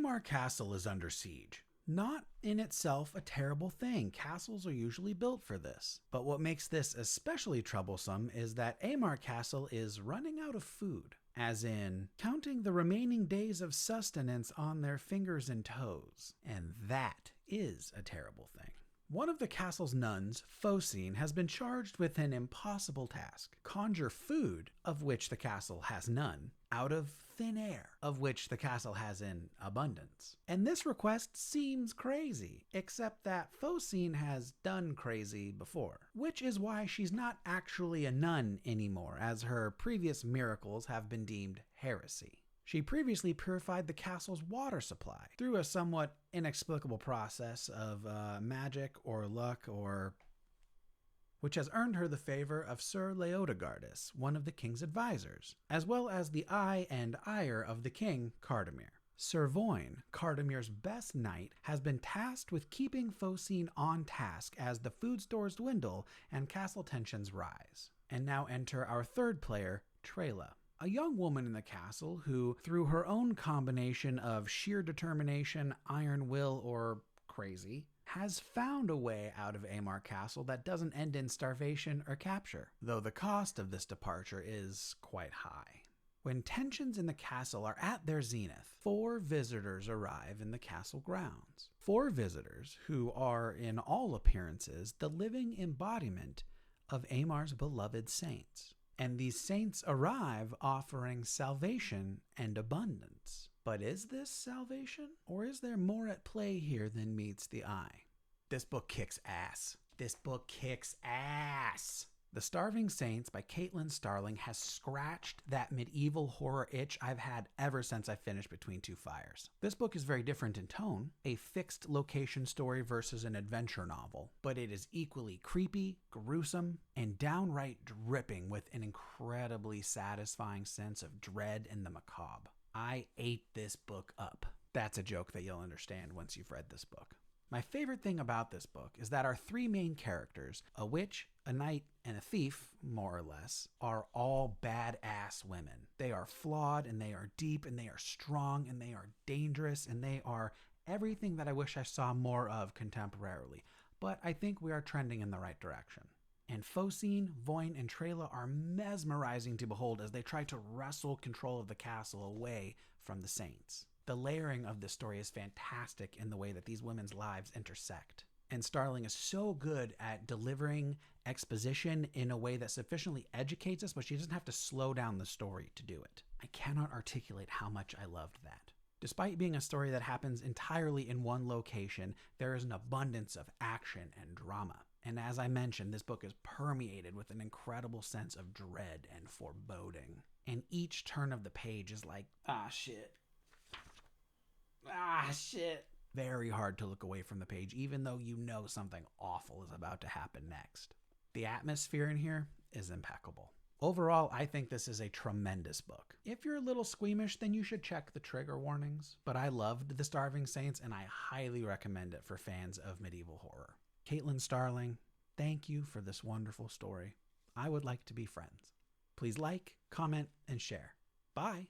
Aymar Castle is under siege. Not in itself a terrible thing. Castles are usually built for this. But what makes this especially troublesome is that Aymar Castle is running out of food. As in, counting the remaining days of sustenance on their fingers and toes. And that is a terrible thing. One of the castle's nuns, Phosyne, has been charged with an impossible task. Conjure food, of which the castle has none, out of thin air, of which the castle has in abundance. And this request seems crazy, except that Phosyne has done crazy before, which is why she's not actually a nun anymore, as her previous miracles have been deemed heresy. She previously purified the castle's water supply through a somewhat inexplicable process of magic or luck which has earned her the favor of Ser Leodegardus, one of the king's advisors, as well as the eye and ire of the king, Cardamere. Ser Voyne, Cardamere's best knight, has been tasked with keeping Phosyne on task as the food stores dwindle and castle tensions rise. And now enter our third player, Treila. A young woman in the castle who, through her own combination of sheer determination, iron will, or crazy, has found a way out of Aymar Castle that doesn't end in starvation or capture, though the cost of this departure is quite high. When tensions in the castle are at their zenith, 4 visitors arrive in the castle grounds. 4 visitors who are, in all appearances, the living embodiment of Aymar's beloved saints. And these saints arrive offering salvation and abundance. But is this salvation? Or is there more at play here than meets the eye? This book kicks ass. This book kicks ass. The Starving Saints by Caitlin Starling has scratched that medieval horror itch I've had ever since I finished Between Two Fires. This book is very different in tone, a fixed location story versus an adventure novel, but it is equally creepy, gruesome, and downright dripping with an incredibly satisfying sense of dread and the macabre. I ate this book up. That's a joke that you'll understand once you've read this book. My favorite thing about this book is that our 3 main characters, a witch, a knight, and a thief, more or less, are all badass women. They are flawed, and they are deep, and they are strong, and they are dangerous, and they are everything that I wish I saw more of contemporarily. But I think we are trending in the right direction. And Phosyne, Voyne, and Treila are mesmerizing to behold as they try to wrestle control of the castle away from the saints. The layering of this story is fantastic in the way that these women's lives intersect. And Starling is so good at delivering exposition in a way that sufficiently educates us, but she doesn't have to slow down the story to do it. I cannot articulate how much I loved that. Despite being a story that happens entirely in one location, there is an abundance of action and drama. And as I mentioned, this book is permeated with an incredible sense of dread and foreboding. And each turn of the page is like, ah, shit. Ah, shit. Very hard to look away from the page, even though you know something awful is about to happen next. The atmosphere in here is impeccable. Overall, I think this is a tremendous book. If you're a little squeamish, then you should check the trigger warnings. But I loved The Starving Saints, and I highly recommend it for fans of medieval horror. Caitlin Starling, thank you for this wonderful story. I would like to be friends. Please like, comment, and share. Bye.